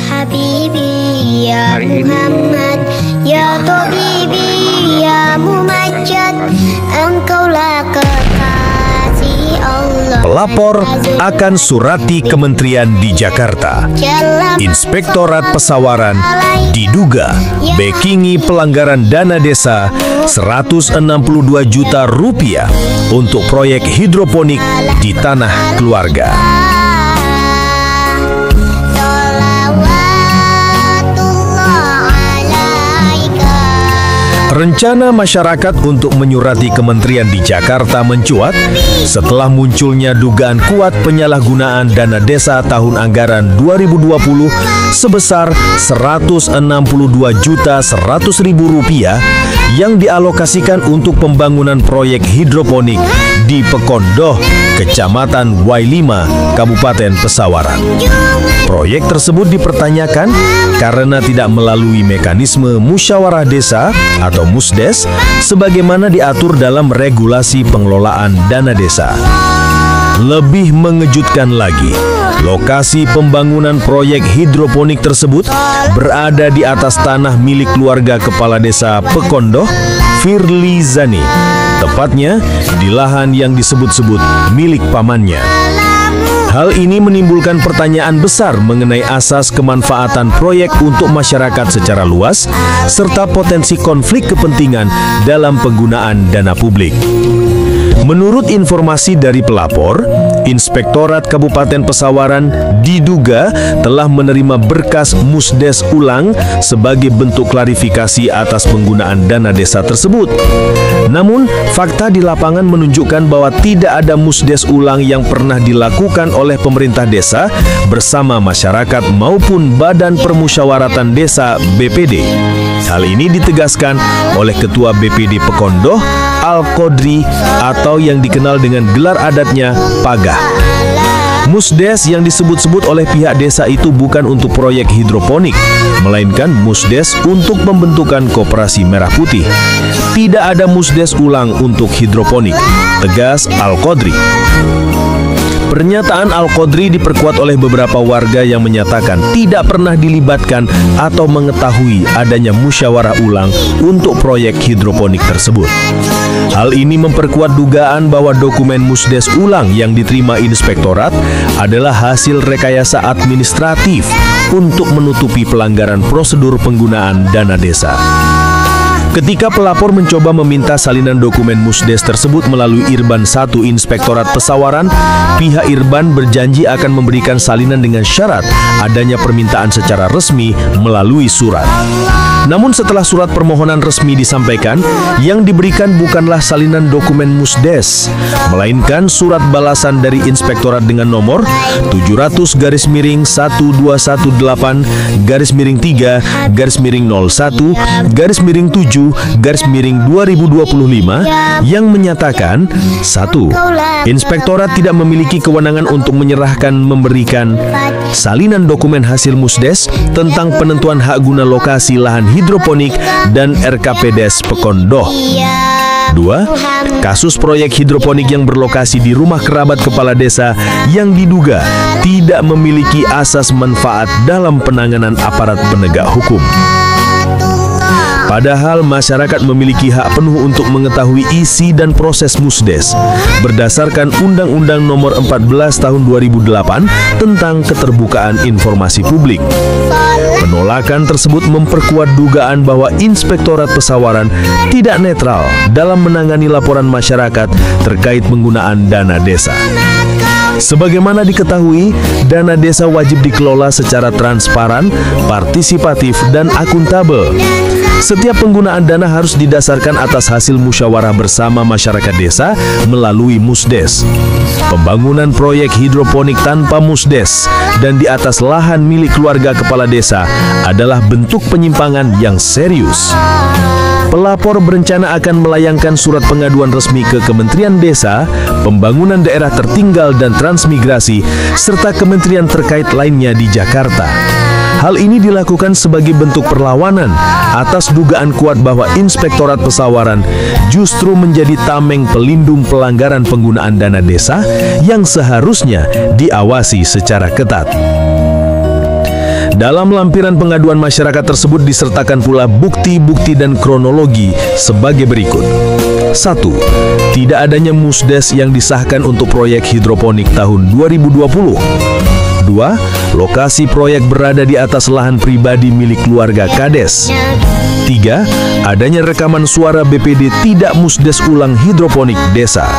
Habibi ya Hari ini Muhammad, ya Tabibi ya Mumajjad, engkaulah kekasih Allah. Pelapor akan surati kementerian di Jakarta. Inspektorat Pesawaran diduga backingi pelanggaran dana desa 162 juta rupiah untuk proyek hidroponik di tanah keluarga. Rencana masyarakat untuk menyurati kementerian di Jakarta mencuat setelah munculnya dugaan kuat penyalahgunaan dana desa tahun anggaran 2020 sebesar Rp162.100.000 yang dialokasikan untuk pembangunan proyek hidroponik di Pekondoh, Kecamatan Y5, Kabupaten Pesawaran. Proyek tersebut dipertanyakan karena tidak melalui mekanisme musyawarah desa atau Musdes sebagaimana diatur dalam regulasi pengelolaan dana desa. Lebih mengejutkan lagi, lokasi pembangunan proyek hidroponik tersebut berada di atas tanah milik keluarga Kepala Desa Pekondoh, Firly Zani, tepatnya di lahan yang disebut-sebut milik pamannya. Hal ini menimbulkan pertanyaan besar mengenai asas kemanfaatan proyek untuk masyarakat secara luas, serta potensi konflik kepentingan dalam penggunaan dana publik. Menurut informasi dari pelapor, Inspektorat Kabupaten Pesawaran diduga telah menerima berkas Musdes ulang sebagai bentuk klarifikasi atas penggunaan dana desa tersebut. Namun, fakta di lapangan menunjukkan bahwa tidak ada Musdes ulang yang pernah dilakukan oleh pemerintah desa bersama masyarakat maupun Badan Permusyawaratan Desa BPD. Hal ini ditegaskan oleh Ketua BPD Pekondoh, Al-Qodri, atau yang dikenal dengan gelar adatnya Pagah. Musdes yang disebut-sebut oleh pihak desa itu bukan untuk proyek hidroponik, melainkan Musdes untuk pembentukan koperasi merah putih. Tidak ada Musdes ulang untuk hidroponik, tegas Al-Qodri. Pernyataan Al-Qodri diperkuat oleh beberapa warga yang menyatakan tidak pernah dilibatkan atau mengetahui adanya musyawarah ulang untuk proyek hidroponik tersebut. Hal ini memperkuat dugaan bahwa dokumen Musdes ulang yang diterima inspektorat adalah hasil rekayasa administratif untuk menutupi pelanggaran prosedur penggunaan dana desa. Ketika pelapor mencoba meminta salinan dokumen Musdes tersebut melalui Irban 1 Inspektorat Pesawaran, pihak Irban berjanji akan memberikan salinan dengan syarat adanya permintaan secara resmi melalui surat. Namun setelah surat permohonan resmi disampaikan, yang diberikan bukanlah salinan dokumen Musdes, melainkan surat balasan dari Inspektorat dengan nomor 700-3-01-01-01-2025 yang menyatakan 1. Inspektorat tidak memiliki kewenangan untuk memberikan salinan dokumen hasil Musdes tentang penentuan hak guna lokasi lahan hidroponik dan RKPDes Pekondoh. 2. Kasus proyek hidroponik yang berlokasi di rumah kerabat kepala desa yang diduga tidak memiliki asas manfaat dalam penanganan aparat penegak hukum. Padahal masyarakat memiliki hak penuh untuk mengetahui isi dan proses Musdes berdasarkan Undang-Undang Nomor 14 Tahun 2008 tentang Keterbukaan Informasi Publik. Penolakan tersebut memperkuat dugaan bahwa Inspektorat Pesawaran tidak netral dalam menangani laporan masyarakat terkait penggunaan dana desa. Sebagaimana diketahui, dana desa wajib dikelola secara transparan, partisipatif, dan akuntabel. Setiap penggunaan dana harus didasarkan atas hasil musyawarah bersama masyarakat desa melalui Musdes. Pembangunan proyek hidroponik tanpa Musdes dan di atas lahan milik keluarga kepala desa adalah bentuk penyimpangan yang serius. Pelapor berencana akan melayangkan surat pengaduan resmi ke Kementerian Desa, Pembangunan Daerah Tertinggal dan Transmigrasi, serta kementerian terkait lainnya di Jakarta. Hal ini dilakukan sebagai bentuk perlawanan atas dugaan kuat bahwa Inspektorat Pesawaran justru menjadi tameng pelindung pelanggaran penggunaan dana desa yang seharusnya diawasi secara ketat. Dalam lampiran pengaduan masyarakat tersebut disertakan pula bukti-bukti dan kronologi sebagai berikut. 1. Tidak adanya musdes yang disahkan untuk proyek hidroponik tahun 2020. 2. Lokasi proyek berada di atas lahan pribadi milik keluarga Kades. 3. Adanya rekaman suara BPD tidak musdes ulang hidroponik desa.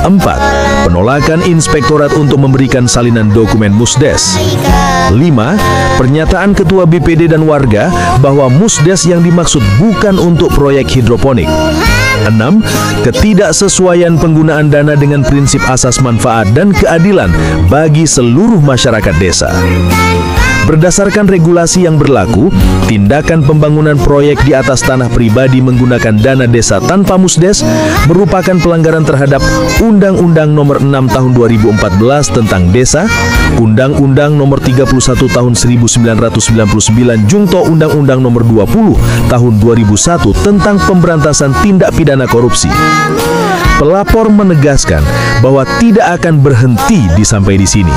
4. Penolakan inspektorat untuk memberikan salinan dokumen musdes. 5. Pernyataan ketua BPD dan warga bahwa musdes yang dimaksud bukan untuk proyek hidroponik. 6. Ketidaksesuaian penggunaan dana dengan prinsip asas manfaat dan keadilan bagi seluruh masyarakat desa. Berdasarkan regulasi yang berlaku, tindakan pembangunan proyek di atas tanah pribadi menggunakan dana desa tanpa musdes merupakan pelanggaran terhadap Undang-Undang Nomor 6 Tahun 2014 tentang Desa, Undang-Undang Nomor 31 Tahun 1999 Jungto Undang-Undang Nomor 20 Tahun 2001 tentang Pemberantasan Tindak Pidana Korupsi. Pelapor menegaskan bahwa tidak akan berhenti sampai di sini.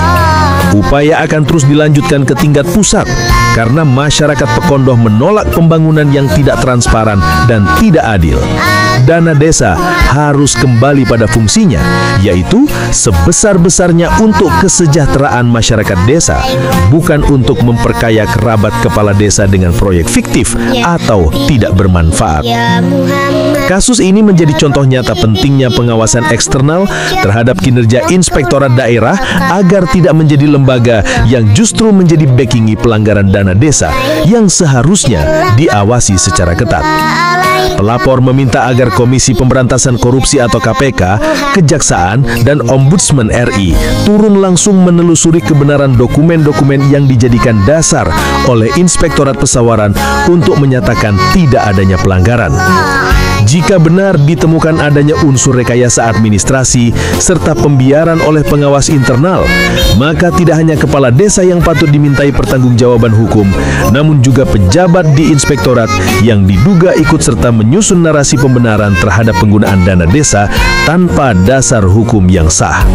Upaya akan terus dilanjutkan ke tingkat pusat karena masyarakat Pekondoh menolak pembangunan yang tidak transparan dan tidak adil. Dana desa harus kembali pada fungsinya, yaitu sebesar-besarnya untuk kesejahteraan masyarakat desa, bukan untuk memperkaya kerabat kepala desa dengan proyek fiktif atau tidak bermanfaat. Kasus ini menjadi contoh nyata pentingnya pengawasan eksternal terhadap kinerja inspektorat daerah agar tidak menjadi lembaga yang justru menjadi backingi pelanggaran dana desa yang seharusnya diawasi secara ketat. Pelapor meminta agar Komisi Pemberantasan Korupsi atau KPK, Kejaksaan, dan Ombudsman RI turun langsung menelusuri kebenaran dokumen-dokumen yang dijadikan dasar oleh Inspektorat Pesawaran untuk menyatakan tidak adanya pelanggaran. Jika benar ditemukan adanya unsur rekayasa administrasi serta pembiaran oleh pengawas internal, maka tidak hanya kepala desa yang patut dimintai pertanggungjawaban hukum, namun juga pejabat di inspektorat yang diduga ikut serta menyusun narasi pembenaran terhadap penggunaan dana desa tanpa dasar hukum yang sah.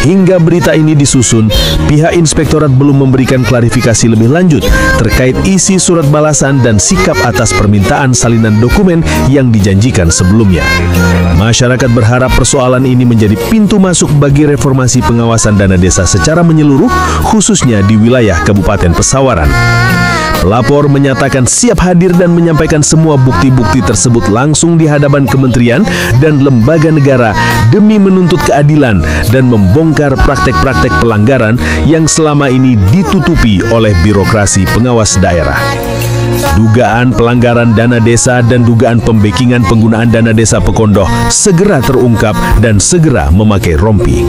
Hingga berita ini disusun, pihak inspektorat belum memberikan klarifikasi lebih lanjut terkait isi surat balasan dan sikap atas permintaan salinan dokumen yang dijanjikan sebelumnya. Masyarakat berharap persoalan ini menjadi pintu masuk bagi reformasi pengawasan dana desa secara menyeluruh, khususnya di wilayah Kabupaten Pesawaran. Pelapor menyatakan siap hadir dan menyampaikan semua bukti-bukti tersebut langsung di hadapan kementerian dan lembaga negara demi menuntut keadilan dan membongkar praktek-praktek pelanggaran yang selama ini ditutupi oleh birokrasi pengawas daerah. Dugaan pelanggaran dana desa dan dugaan pembekingan penggunaan dana desa Pekondoh segera terungkap dan segera memakai rompi.